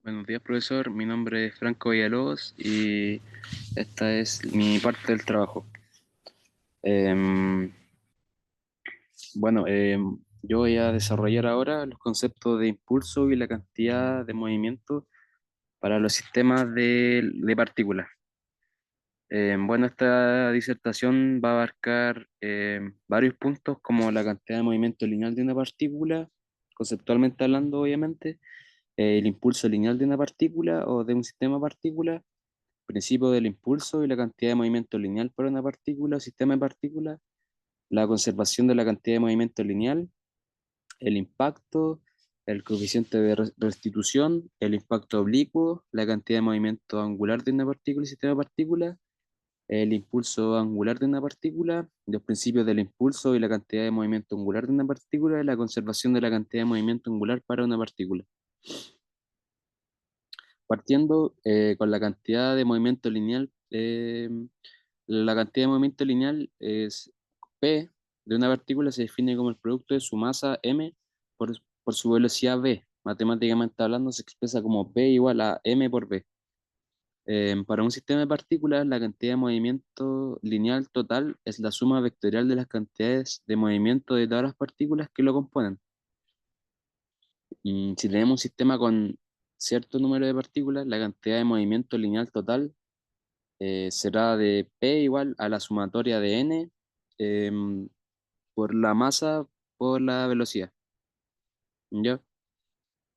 Buenos días, profesor. Mi nombre es Franco Villalobos y esta es mi parte del trabajo. Em, yo voy a desarrollar ahora los conceptos de impulso y la cantidad de movimiento para los sistemas de partículas. Esta disertación va a abarcar varios puntos como la cantidad de movimiento lineal de una partícula, conceptualmente hablando, obviamente, el impulso lineal de una partícula o de un sistema de partículas, principio del impulso y la cantidad de movimiento lineal para una partícula o sistema de partículas, la conservación de la cantidad de movimiento lineal, el impacto, el coeficiente de restitución, el impacto oblicuo, la cantidad de movimiento angular de una partícula y sistema de partículas, el impulso angular de una partícula, los principios del impulso y la cantidad de movimiento angular de una partícula, y la conservación de la cantidad de movimiento angular para una partícula. Partiendo con la cantidad de movimiento lineal, la cantidad de movimiento lineal es P de una partícula se define como el producto de su masa m por, por su velocidad v. Matemáticamente hablando, se expresa como P igual a m por v. Para un sistema de partículas, la cantidad de movimiento lineal total es la suma vectorial de las cantidades de movimiento de todas las partículas que lo componen. Si tenemos un sistema con cierto número de partículas, la cantidad de movimiento lineal total será de P igual a la sumatoria de n por la masa por la velocidad. ¿Ya?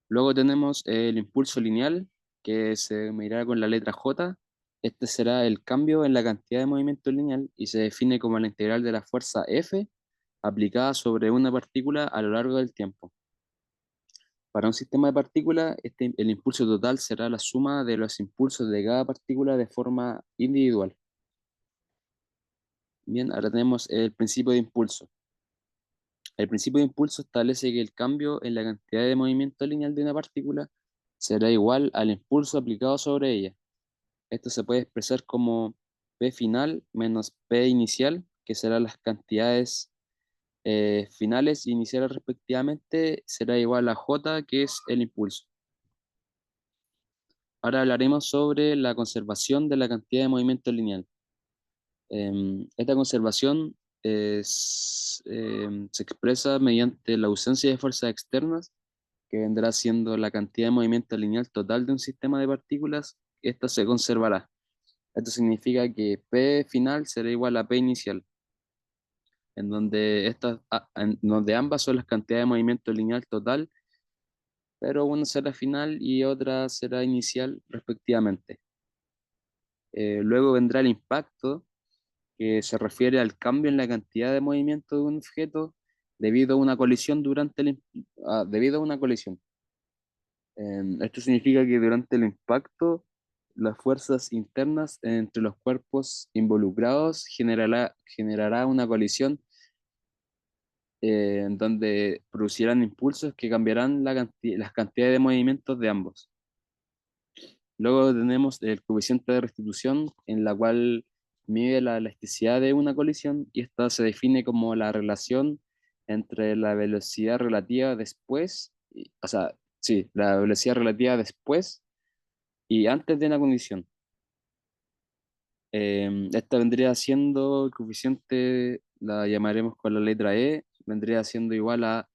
Luego tenemos el impulso lineal, que se medirá con la letra J. Este será el cambio en la cantidad de movimiento lineal y se define como la integral de la fuerza F aplicada sobre una partícula a lo largo del tiempo. Para un sistema de partículas, el impulso total será la suma de los impulsos de cada partícula de forma individual. Bien, ahora tenemos el principio de impulso. El principio de impulso establece que el cambio en la cantidad de movimiento lineal de una partícula será igual al impulso aplicado sobre ella. Esto se puede expresar como P final menos P inicial, que serán las cantidades finales e iniciales respectivamente, será igual a J, que es el impulso. Ahora hablaremos sobre la conservación de la cantidad de movimiento lineal. Esta conservación se expresa mediante la ausencia de fuerzas externas, que vendrá siendo la cantidad de movimiento lineal total de un sistema de partículas. Esta se conservará. Esto significa que P final será igual a P inicial, en donde ambas son las cantidades de movimiento lineal total, pero una será final y otra será inicial respectivamente. Luego vendrá el impacto, que se refiere al cambio en la cantidad de movimiento de un objeto debido a una colisión debido a una colisión. Esto significa que durante el impacto, las fuerzas internas entre los cuerpos involucrados generará una colisión en donde producirán impulsos que cambiarán las cantidades de movimientos de ambos. Luego tenemos el coeficiente de restitución, en la cual mide la elasticidad de una colisión, y esta se define como la relación entre la velocidad relativa después, la velocidad relativa después y antes de una condición. Esta vendría siendo el coeficiente, la llamaremos con la letra E, vendría siendo igual a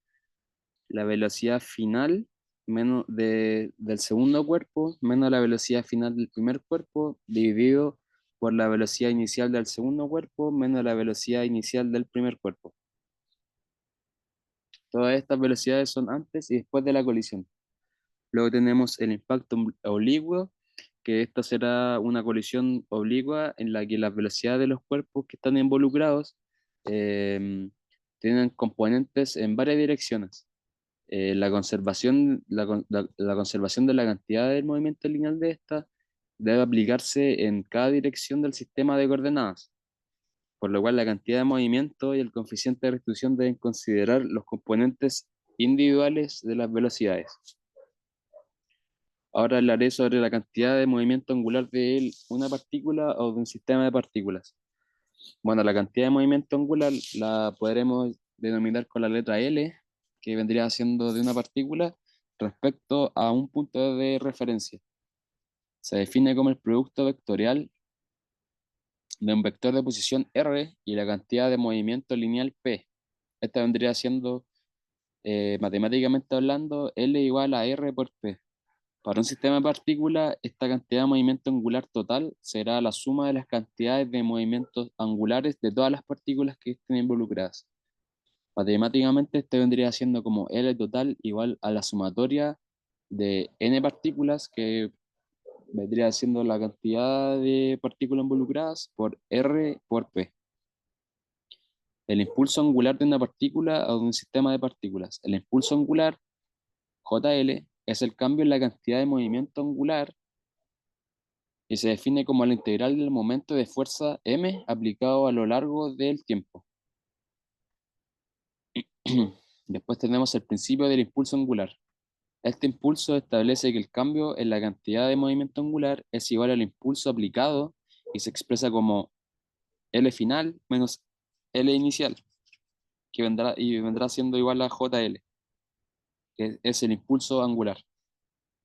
la velocidad final del segundo cuerpo menos la velocidad final del primer cuerpo dividido por la velocidad inicial del segundo cuerpo menos la velocidad inicial del primer cuerpo. Todas estas velocidades son antes y después de la colisión. Luego tenemos el impacto oblicuo, que esta será una colisión oblicua en la que las velocidades de los cuerpos que están involucrados eh, tienen componentes en varias direcciones. La conservación de la cantidad del movimiento lineal de esta debe aplicarse en cada dirección del sistema de coordenadas, por lo cual la cantidad de movimiento y el coeficiente de restitución deben considerar los componentes individuales de las velocidades. Ahora hablaré sobre la cantidad de movimiento angular de una partícula o de un sistema de partículas. Bueno, la cantidad de movimiento angular la podremos denominar con la letra L, que vendría siendo de una partícula, respecto a un punto de referencia. Se define como el producto vectorial de un vector de posición R y la cantidad de movimiento lineal P. Esta vendría siendo, matemáticamente hablando, L igual a R por P. Para un sistema de partículas, esta cantidad de movimiento angular total será la suma de las cantidades de movimientos angulares de todas las partículas que estén involucradas. Matemáticamente, este vendría siendo como L total igual a la sumatoria de n partículas, que vendría siendo la cantidad de partículas involucradas por R por P. El impulso angular de una partícula o de un sistema de partículas. El impulso angular, JL, es el cambio en la cantidad de movimiento angular y se define como la integral del momento de fuerza m aplicado a lo largo del tiempo. Después tenemos el principio del impulso angular. Este impulso establece que el cambio en la cantidad de movimiento angular es igual al impulso aplicado y se expresa como L final menos L inicial, que vendrá siendo igual a JL, que es el impulso angular.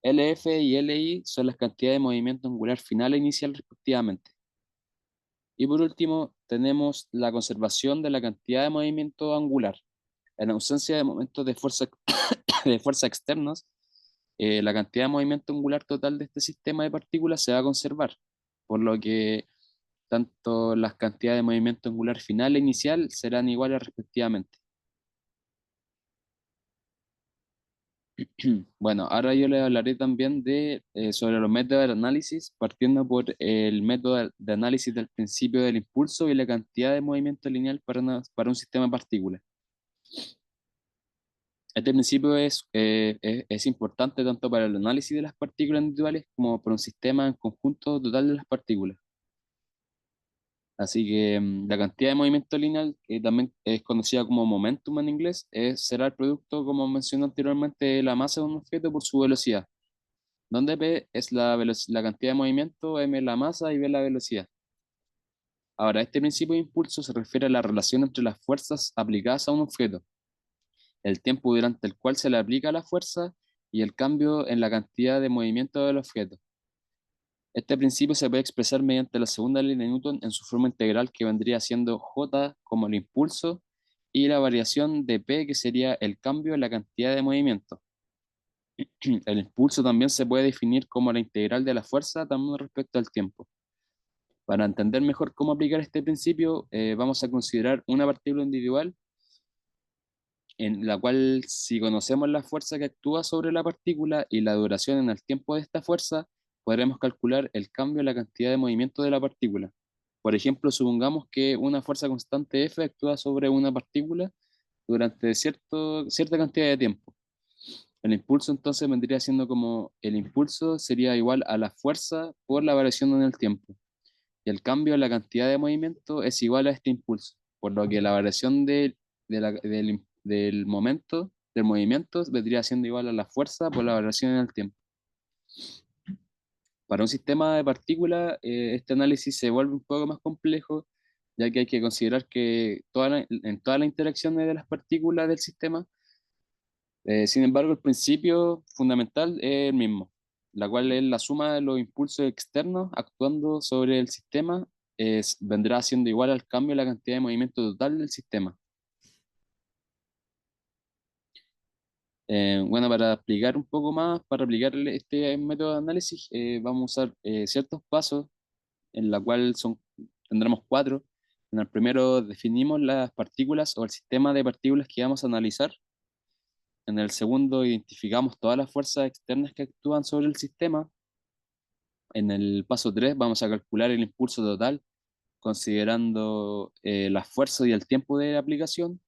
LF y LI son las cantidades de movimiento angular final e inicial respectivamente. Y por último, tenemos la conservación de la cantidad de movimiento angular. En ausencia de momentos de fuerza, de fuerza externos, la cantidad de movimiento angular total de este sistema de partículas se va a conservar, por lo que tanto las cantidades de movimiento angular final e inicial serán iguales respectivamente. Bueno, ahora yo les hablaré también sobre los métodos de análisis, partiendo por el método de análisis del principio del impulso y la cantidad de movimiento lineal para un sistema de partículas. Este principio es importante tanto para el análisis de las partículas individuales como para un sistema en conjunto total de las partículas. Así que la cantidad de movimiento lineal, que también es conocida como momentum en inglés, será el producto, como mencioné anteriormente, de la masa de un objeto por su velocidad, donde P es la cantidad de movimiento, M la masa y V la velocidad. Ahora, este principio de impulso se refiere a la relación entre las fuerzas aplicadas a un objeto, el tiempo durante el cual se le aplica la fuerza y el cambio en la cantidad de movimiento del objeto. Este principio se puede expresar mediante la segunda ley de Newton en su forma integral, que vendría siendo J como el impulso y la variación de P, que sería el cambio en la cantidad de movimiento. El impulso también se puede definir como la integral de la fuerza también respecto al tiempo. Para entender mejor cómo aplicar este principio, vamos a considerar una partícula individual en la cual, si conocemos la fuerza que actúa sobre la partícula y la duración en el tiempo de esta fuerza, podremos calcular el cambio en la cantidad de movimiento de la partícula. Por ejemplo, supongamos que una fuerza constante F actúa sobre una partícula durante cierta cantidad de tiempo. El impulso entonces vendría siendo como el impulso sería igual a la fuerza por la variación en el tiempo. Y el cambio en la cantidad de movimiento es igual a este impulso, por lo que la variación del momento, del movimiento, vendría siendo igual a la fuerza por la variación en el tiempo. Para un sistema de partículas, este análisis se vuelve un poco más complejo, ya que hay que considerar que en todas las interacciones de las partículas del sistema, sin embargo, el principio fundamental es el mismo, la cual es la suma de los impulsos externos actuando sobre el sistema, vendrá siendo igual al cambio de la cantidad de movimiento total del sistema. Bueno, para explicar un poco más, para aplicar este método de análisis, vamos a usar ciertos pasos, en la cual tendremos cuatro. En el primero definimos las partículas o el sistema de partículas que vamos a analizar. En el segundo identificamos todas las fuerzas externas que actúan sobre el sistema. En el paso 3 vamos a calcular el impulso total, considerando las fuerzas y el tiempo de aplicación.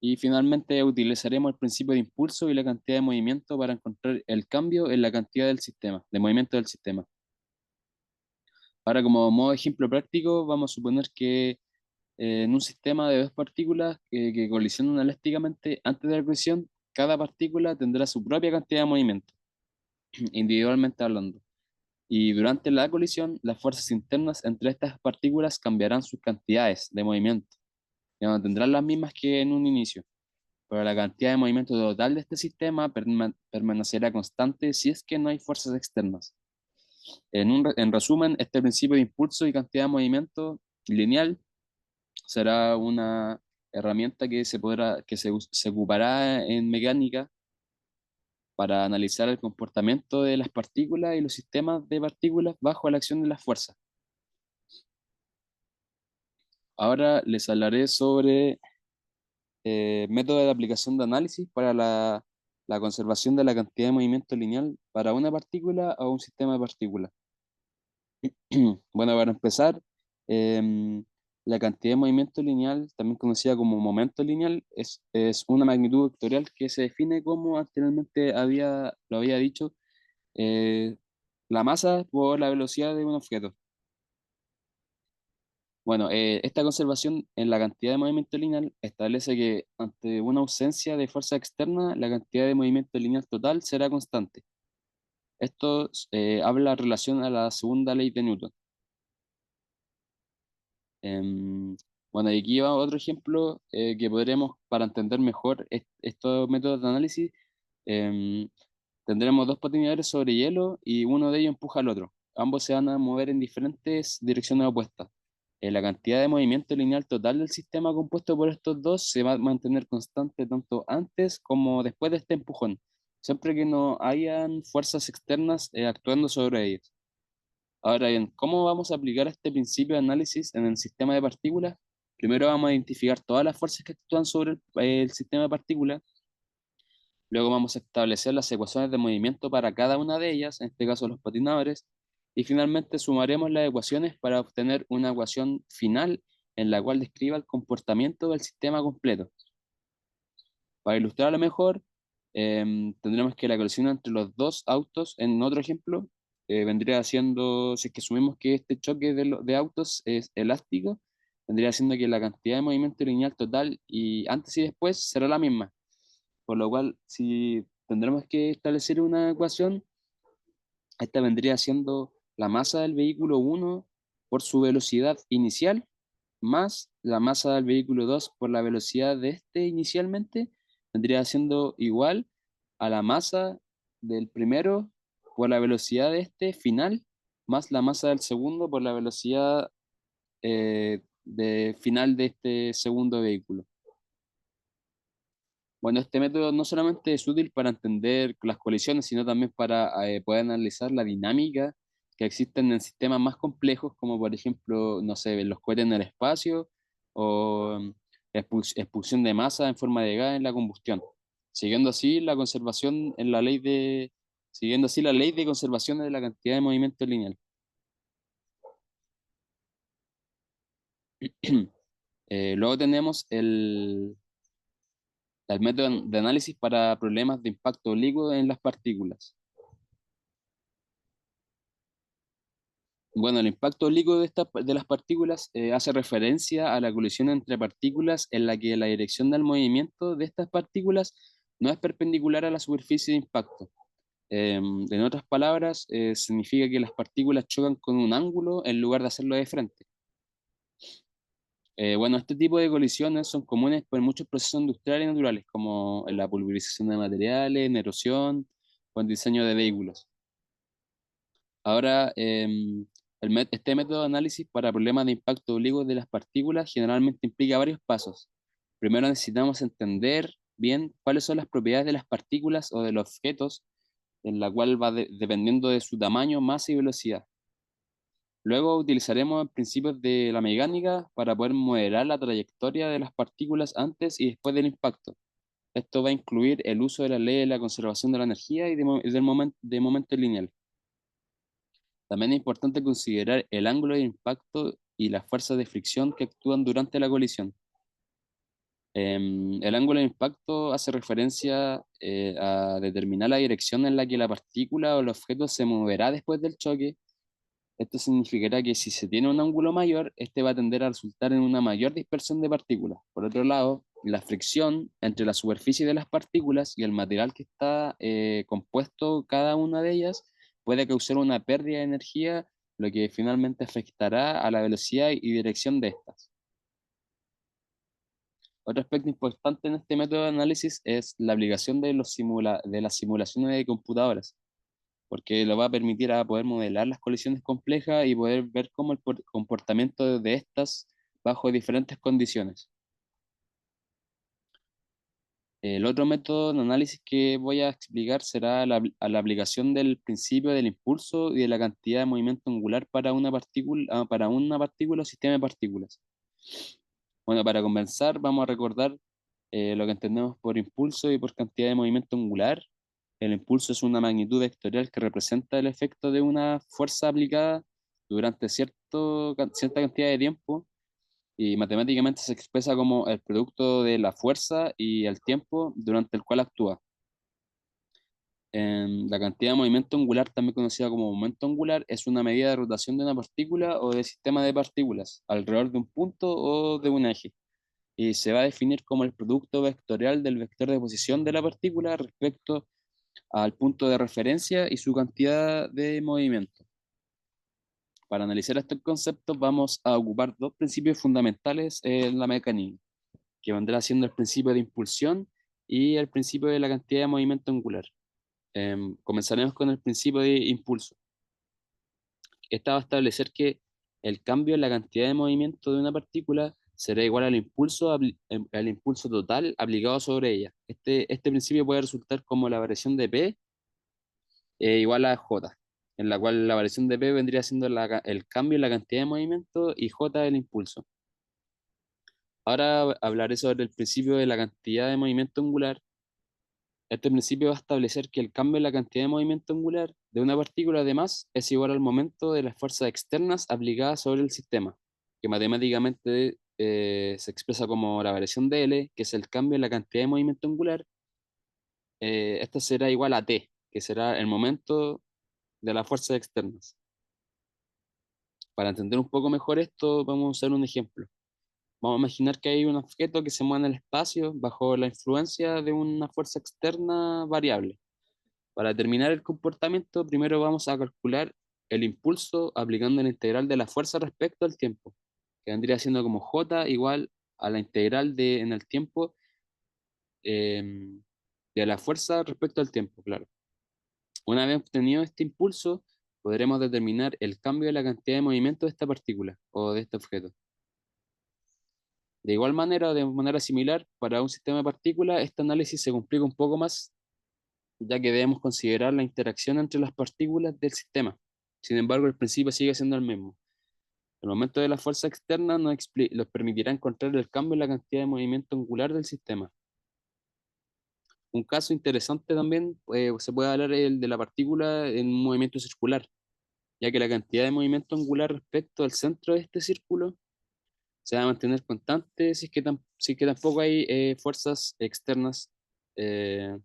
Y finalmente utilizaremos el principio de impulso y la cantidad de movimiento para encontrar el cambio en la cantidad del sistema, de movimiento del sistema. Ahora, como modo de ejemplo práctico, vamos a suponer que en un sistema de dos partículas que colisionan elásticamente antes de la colisión, cada partícula tendrá su propia cantidad de movimiento, individualmente hablando. Y durante la colisión, las fuerzas internas entre estas partículas cambiarán sus cantidades de movimiento. Ya no tendrán las mismas que en un inicio. pero la cantidad de movimiento total de este sistema permanecerá constante si es que no hay fuerzas externas. En resumen, este principio de impulso y cantidad de movimiento lineal será una herramienta que se ocupará en mecánica para analizar el comportamiento de las partículas y los sistemas de partículas bajo la acción de las fuerzas. Ahora les hablaré sobre método de aplicación de análisis para la conservación de la cantidad de movimiento lineal para una partícula o un sistema de partículas. Bueno, para empezar, em, la cantidad de movimiento lineal, también conocida como momento lineal, es una magnitud vectorial que se define como anteriormente lo había dicho, eh, la masa por la velocidad de un objeto. Bueno, esta conservación en la cantidad de movimiento lineal establece que ante una ausencia de fuerza externa, la cantidad de movimiento lineal total será constante. Esto habla en relación a la segunda ley de Newton. Em, bueno, y aquí va otro ejemplo que podremos, para entender mejor estos métodos de análisis, em, tendremos dos patinadores sobre hielo y uno de ellos empuja al otro. Ambos se van a mover en diferentes direcciones opuestas. La cantidad de movimiento lineal total del sistema compuesto por estos dos se va a mantener constante tanto antes como después de este empujón, siempre que no hayan fuerzas externas actuando sobre ellos. Ahora bien, ¿cómo vamos a aplicar este principio de análisis en el sistema de partículas? Primero vamos a identificar todas las fuerzas que actúan sobre el sistema de partículas. Luego vamos a establecer las ecuaciones de movimiento para cada una de ellas, en este caso los patinadores. Y finalmente sumaremos las ecuaciones para obtener una ecuación final en la cual describa el comportamiento del sistema completo. Para ilustrarlo mejor, tendremos que la colisión entre los dos autos, en otro ejemplo, vendría siendo, si es que asumimos que este choque de autos es elástico, vendría siendo que la cantidad de movimiento lineal total y antes y después será la misma. Por lo cual, si tendremos que establecer una ecuación, esta vendría siendo la masa del vehículo 1 por su velocidad inicial más la masa del vehículo 2 por la velocidad de este inicialmente, vendría siendo igual a la masa del primero por la velocidad de este final, más la masa del segundo por la velocidad de final de este segundo vehículo. Bueno, este método no solamente es útil para entender las colisiones, sino también para poder analizar la dinámica que existen en sistemas más complejos, como por ejemplo, no sé, los cohetes en el espacio o expulsión de masa en forma de gas en la combustión, siguiendo así la conservación en la ley de, siguiendo así la ley de conservación de la cantidad de movimiento lineal. Luego tenemos el método de análisis para problemas de impacto líquido en las partículas. Bueno, el impacto oblicuo de las partículas hace referencia a la colisión entre partículas en la que la dirección del movimiento de estas partículas no es perpendicular a la superficie de impacto. En otras palabras, significa que las partículas chocan con un ángulo en lugar de hacerlo de frente. Bueno, este tipo de colisiones son comunes por muchos procesos industriales y naturales, como en la pulverización de materiales, en erosión o en diseño de vehículos. Ahora, este método de análisis para problemas de impacto oblicuo de las partículas generalmente implica varios pasos. Primero necesitamos entender bien cuáles son las propiedades de las partículas o de los objetos, en la cual dependiendo de su tamaño, masa y velocidad. Luego utilizaremos principios de la mecánica para poder modelar la trayectoria de las partículas antes y después del impacto. Esto va a incluir el uso de la ley de la conservación de la energía y de momento lineal. También es importante considerar el ángulo de impacto y las fuerzas de fricción que actúan durante la colisión. El ángulo de impacto hace referencia a determinar la dirección en la que la partícula o el objeto se moverá después del choque. Esto significará que si se tiene un ángulo mayor, este va a tender a resultar en una mayor dispersión de partículas. Por otro lado, la fricción entre la superficie de las partículas y el material que está compuesto cada una de ellas puede causar una pérdida de energía, lo que finalmente afectará a la velocidad y dirección de estas. Otro aspecto importante en este método de análisis es la aplicación de, de las simulaciones de computadoras, porque lo va a permitir a poder modelar las colisiones complejas y poder ver cómo el comportamiento de estas bajo diferentes condiciones. El otro método de análisis que voy a explicar será la aplicación del principio del impulso y de la cantidad de movimiento angular para una partícula o sistema de partículas. Bueno, para comenzar, vamos a recordar lo que entendemos por impulso y por cantidad de movimiento angular. El impulso es una magnitud vectorial que representa el efecto de una fuerza aplicada durante cierta cantidad de tiempo y matemáticamente se expresa como el producto de la fuerza y el tiempo durante el cual actúa. La cantidad de movimiento angular, también conocida como momento angular, es una medida de rotación de una partícula o de sistema de partículas alrededor de un punto o de un eje, y se va a definir como el producto vectorial del vector de posición de la partícula respecto al punto de referencia y su cantidad de movimiento. Para analizar estos conceptos vamos a ocupar dos principios fundamentales en la mecánica, que vendrá siendo el principio de impulsión y el principio de la cantidad de movimiento angular. Comenzaremos con el principio de impulso. Esta va a establecer que el cambio en la cantidad de movimiento de una partícula será igual al impulso total aplicado sobre ella. Este principio puede resultar como la variación de P igual a J, en la cual la variación de P vendría siendo el cambio en la cantidad de movimiento y J el impulso. Ahora hablaré sobre el principio de la cantidad de movimiento angular. Este principio va a establecer que el cambio en la cantidad de movimiento angular de una partícula además es igual al momento de las fuerzas externas aplicadas sobre el sistema, que matemáticamente se expresa como la variación de L, que es el cambio en la cantidad de movimiento angular. Esto será igual a T, que será el momento de las fuerzas externas. Para entender un poco mejor esto, vamos a usar un ejemplo. Vamos a imaginar que hay un objeto que se mueve en el espacio bajo la influencia de una fuerza externa variable. Para determinar el comportamiento, primero vamos a calcular el impulso aplicando la integral de la fuerza respecto al tiempo, que vendría siendo como J igual a la integral en el tiempo eh, de la fuerza respecto al tiempo, claro. Una vez obtenido este impulso, podremos determinar el cambio de la cantidad de movimiento de esta partícula o de este objeto. De igual manera, de manera similar, para un sistema de partículas, este análisis se complica un poco más, ya que debemos considerar la interacción entre las partículas del sistema. Sin embargo, el principio sigue siendo el mismo. El momento de la fuerza externa nos permitirá encontrar el cambio en la cantidad de movimiento angular del sistema. Un caso interesante también se puede hablar el de la partícula en un movimiento circular, ya que la cantidad de movimiento angular respecto al centro de este círculo se va a mantener constante si es que tampoco hay fuerzas externas eh,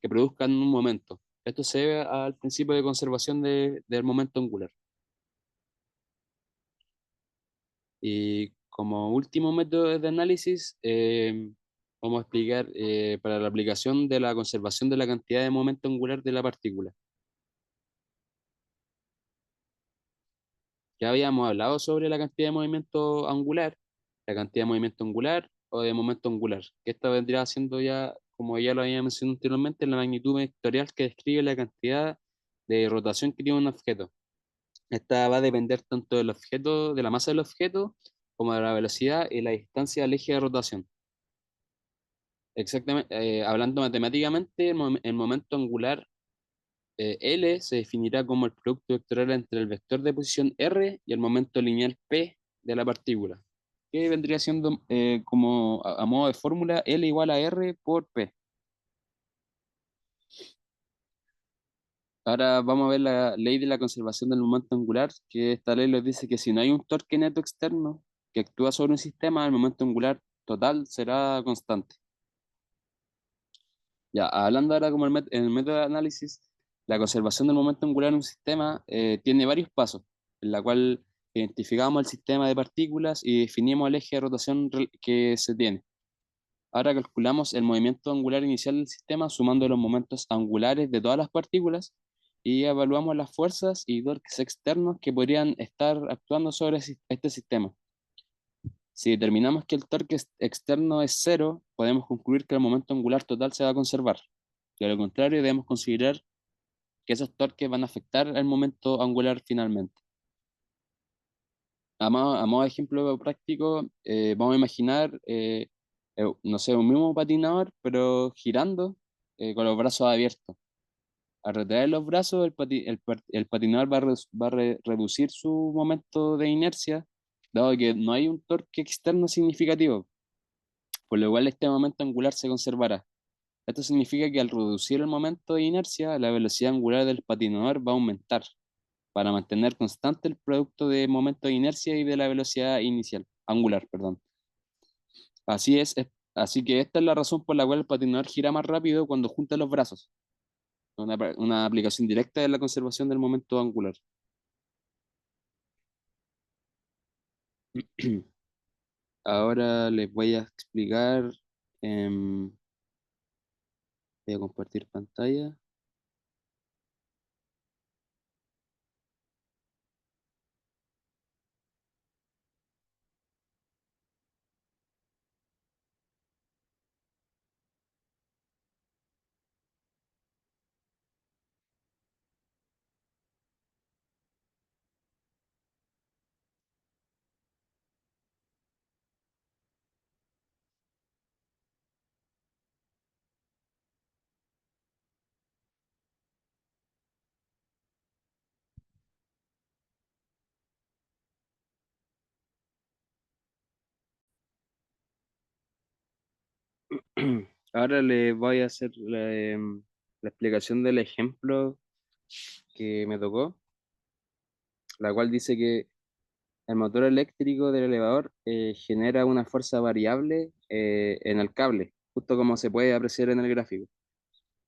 que produzcan un momento. Esto se debe al principio de conservación del momento angular. Y como último método de análisis, vamos a explicar para la aplicación de la conservación de la cantidad de momento angular de la partícula. Ya habíamos hablado sobre la cantidad de movimiento angular, la cantidad de movimiento angular o de momento angular, que esta vendría siendo ya, como ya lo había mencionado anteriormente, la magnitud vectorial que describe la cantidad de rotación que tiene un objeto. Esta va a depender tanto del objeto, de la masa del objeto, como de la velocidad y la distancia del eje de rotación. Exactamente, hablando matemáticamente, el momento angular L se definirá como el producto vectorial entre el vector de posición R y el momento lineal P de la partícula, que vendría siendo como a modo de fórmula L igual a R por P. Ahora vamos a ver la ley de la conservación del momento angular, que esta ley nos dice que si no hay un torque neto externo que actúa sobre un sistema, el momento angular total será constante. Ya, hablando ahora como en el método de análisis, la conservación del momento angular en un sistema tiene varios pasos, en la cual identificamos el sistema de partículas y definimos el eje de rotación que se tiene. Ahora calculamos el movimiento angular inicial del sistema sumando los momentos angulares de todas las partículas y evaluamos las fuerzas y torques externos que podrían estar actuando sobre este sistema. Si determinamos que el torque externo es cero, podemos concluir que el momento angular total se va a conservar. De lo contrario, debemos considerar que esos torques van a afectar el momento angular finalmente. A modo de ejemplo práctico, vamos a imaginar, no sé, un mismo patinador, pero girando con los brazos abiertos. Al retraer los brazos, el patinador va a reducir su momento de inercia, dado que no hay un torque externo significativo, por lo cual este momento angular se conservará. Esto significa que al reducir el momento de inercia, la velocidad angular del patinador va a aumentar para mantener constante el producto de momento de inercia y de la velocidad inicial, angular, perdón. Así que esta es la razón por la cual el patinador gira más rápido cuando junta los brazos. Una aplicación directa de la conservación del momento angular. Ahora les voy a explicar, voy a compartir pantalla. Ahora les voy a hacer la explicación del ejemplo que me tocó, la cual dice que el motor eléctrico del elevador genera una fuerza variable en el cable, justo como se puede apreciar en el gráfico.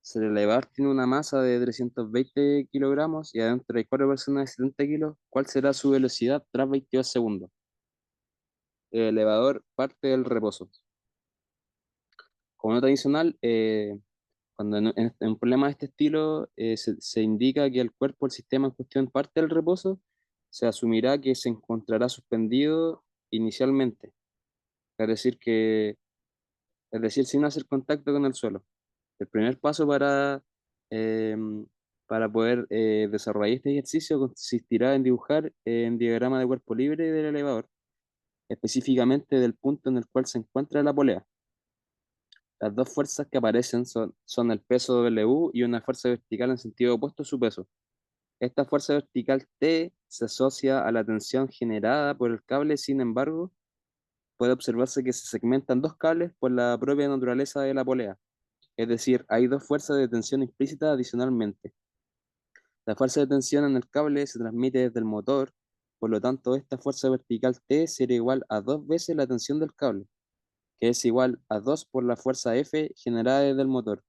Si el elevador tiene una masa de 320 kilogramos y adentro hay cuatro personas de 70 kilos, ¿cuál será su velocidad tras 22 segundos? El elevador parte del reposo. Como nota adicional, cuando en un problema de este estilo se indica que el cuerpo, el sistema en cuestión parte del reposo, se asumirá que se encontrará suspendido inicialmente, es decir, sin hacer contacto con el suelo. El primer paso eh, para poder desarrollar este ejercicio consistirá en dibujar un diagrama de cuerpo libre del elevador, específicamente del punto en el cual se encuentra la polea. Las dos fuerzas que aparecen son el peso W y una fuerza vertical en sentido opuesto a su peso. Esta fuerza vertical T se asocia a la tensión generada por el cable, sin embargo, puede observarse que se segmentan dos cables por la propia naturaleza de la polea. Es decir, hay dos fuerzas de tensión implícitas adicionalmente. La fuerza de tensión en el cable se transmite desde el motor, por lo tanto, esta fuerza vertical T será igual a dos veces la tensión del cable, que es igual a 2 por la fuerza F generada desde el motor.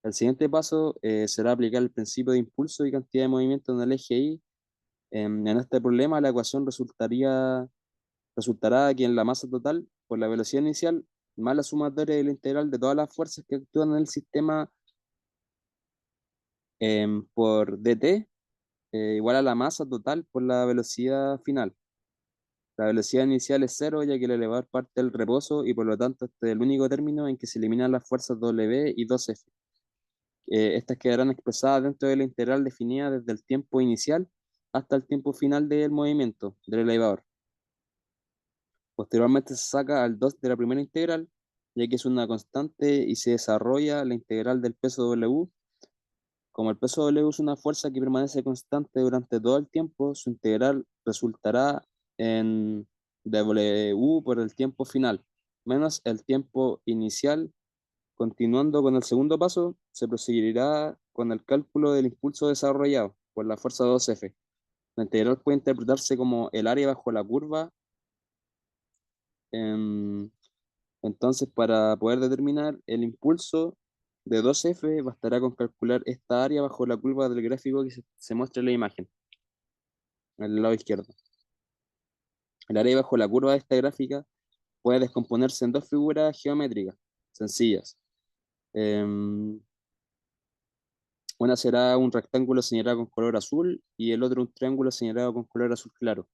El siguiente paso será aplicar el principio de impulso y cantidad de movimiento en el eje Y. En este problema, la ecuación resultará que en la masa total, por la velocidad inicial, más la sumatoria de la integral de todas las fuerzas que actúan en el sistema por dt, igual a la masa total por la velocidad final. La velocidad inicial es cero, ya que el elevador parte del reposo y por lo tanto este es el único término en que se eliminan las fuerzas W y 2F. Estas quedarán expresadas dentro de la integral definida desde el tiempo inicial hasta el tiempo final del movimiento del elevador. Posteriormente se saca al 2 de la primera integral, ya que es una constante y se desarrolla la integral del peso W. Como el peso W es una fuerza que permanece constante durante todo el tiempo, su integral resultará en W por el tiempo final, menos el tiempo inicial. Continuando con el segundo paso, se proseguirá con el cálculo del impulso desarrollado por la fuerza 2F. La integral puede interpretarse como el área bajo la curva. em, entonces, para poder determinar el impulso de 2F, bastará con calcular esta área bajo la curva del gráfico que se muestra en la imagen, en el lado izquierdo. El área bajo la curva de esta gráfica puede descomponerse en dos figuras geométricas sencillas. Em, Una será un rectángulo señalado con color azul y el otro un triángulo señalado con color azul claro.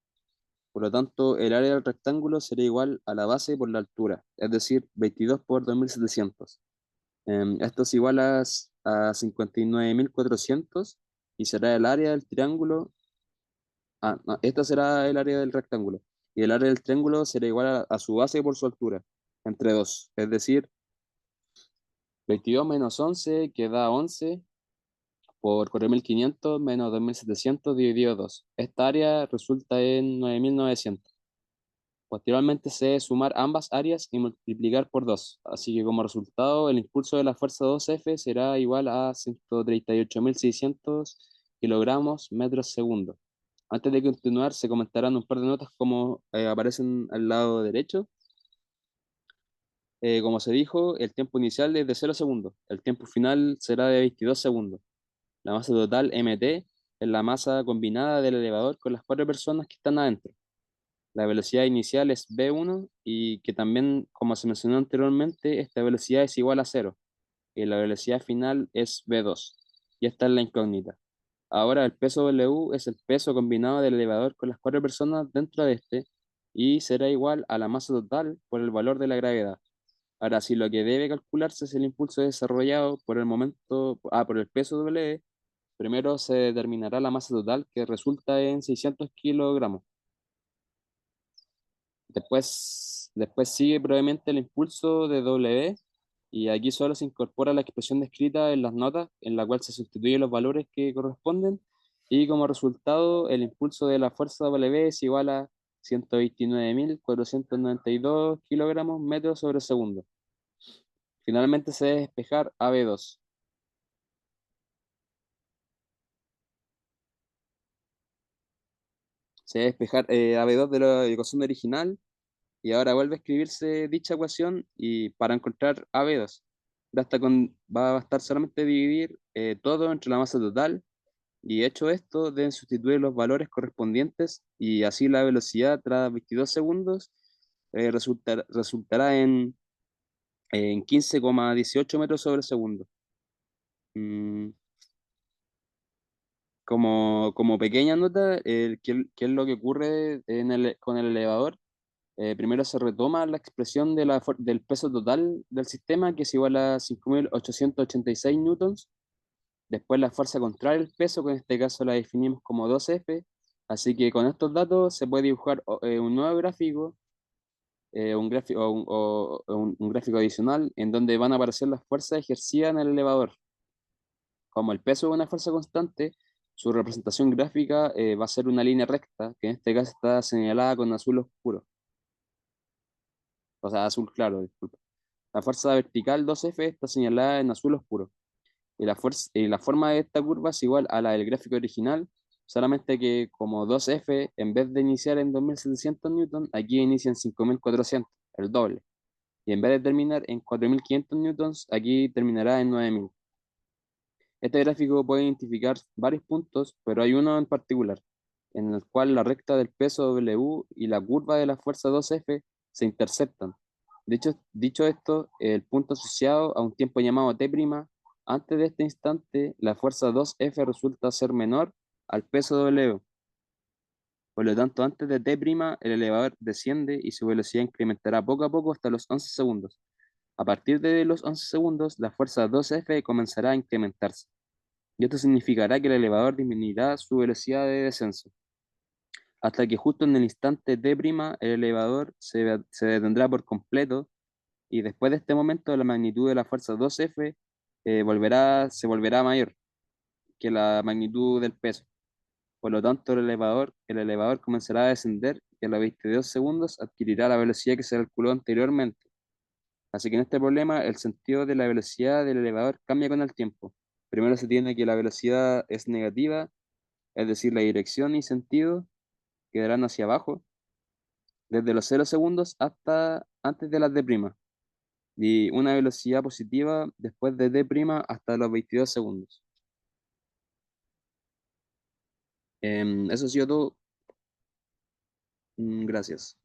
Por lo tanto, el área del rectángulo será igual a la base por la altura, es decir, 22 por 2700. Esto es igual a 59.400 y será el área del triángulo. Ah, no, esta será el área del rectángulo. Y el área del triángulo será igual a su base por su altura, entre 2. Es decir, 22 menos 11 que da 11 por 4.500 menos 2.700 dividido 2. Esta área resulta en 9.900. Posteriormente se debe sumar ambas áreas y multiplicar por 2. Así que como resultado, el impulso de la fuerza 2F será igual a 138.600 kilogramos metros segundo. Antes de continuar, se comentarán un par de notas como aparecen al lado derecho. Como se dijo, el tiempo inicial es de 0 segundos. El tiempo final será de 22 segundos. La masa total MT es la masa combinada del elevador con las cuatro personas que están adentro. La velocidad inicial es v1 y que también, como se mencionó anteriormente, esta velocidad es igual a cero y la velocidad final es v2. Y esta es la incógnita. Ahora el peso W es el peso combinado del elevador con las cuatro personas dentro de este y será igual a la masa total por el valor de la gravedad. Ahora, si lo que debe calcularse es el impulso desarrollado por el momento, por el peso W, primero se determinará la masa total que resulta en 600 kilogramos. Después sigue probablemente el impulso de W y aquí solo se incorpora la expresión descrita en las notas, en la cual se sustituyen los valores que corresponden y como resultado el impulso de la fuerza W es igual a 129.492 kilogramos metros sobre segundo. Finalmente se debe despejar AB2. Se debe despejar AB2 de la ecuación original y ahora vuelve a escribirse dicha ecuación y para encontrar AB2 va a bastar solamente dividir todo entre la masa total y hecho esto deben sustituir los valores correspondientes y así la velocidad tras 22 segundos resultará en 15,18 metros sobre segundo. Mm, como pequeña nota, ¿qué es lo que ocurre con el elevador? Primero se retoma la expresión del peso total del sistema, que es igual a 5.886 newtons. Después la fuerza contraria al peso, que en este caso la definimos como 2F. Así que con estos datos se puede dibujar un nuevo gráfico, un gráfico, un gráfico adicional, en donde van a aparecer las fuerzas ejercidas en el elevador. Como el peso es una fuerza constante, su representación gráfica va a ser una línea recta, que en este caso está señalada con azul oscuro, o sea, azul claro, disculpa. La fuerza vertical 2F está señalada en azul oscuro. Y la forma de esta curva es igual a la del gráfico original, solamente que como 2F, en vez de iniciar en 2.700 newtons, aquí inicia en 5.400, el doble. Y en vez de terminar en 4.500 newtons, aquí terminará en 9.000. Este gráfico puede identificar varios puntos, pero hay uno en particular, en el cual la recta del peso W y la curva de la fuerza 2F se interceptan. Dicho esto, el punto asociado a un tiempo llamado T', antes de este instante, la fuerza 2F resulta ser menor al peso W. Por lo tanto, antes de T', el elevador desciende y su velocidad incrementará poco a poco hasta los 11 segundos. A partir de los 11 segundos, la fuerza 2F comenzará a incrementarse y esto significará que el elevador disminuirá su velocidad de descenso, hasta que justo en el instante T', el elevador se detendrá por completo y después de este momento la magnitud de la fuerza 2F se volverá mayor que la magnitud del peso. Por lo tanto, el elevador comenzará a descender y a los 22 segundos adquirirá la velocidad que se calculó anteriormente. Así que en este problema el sentido de la velocidad del elevador cambia con el tiempo. Primero se tiene que la velocidad es negativa, es decir, la dirección y sentido quedarán hacia abajo, desde los 0 segundos hasta antes de las D', y una velocidad positiva después de D' hasta los 22 segundos. Eso ha sido todo. Gracias.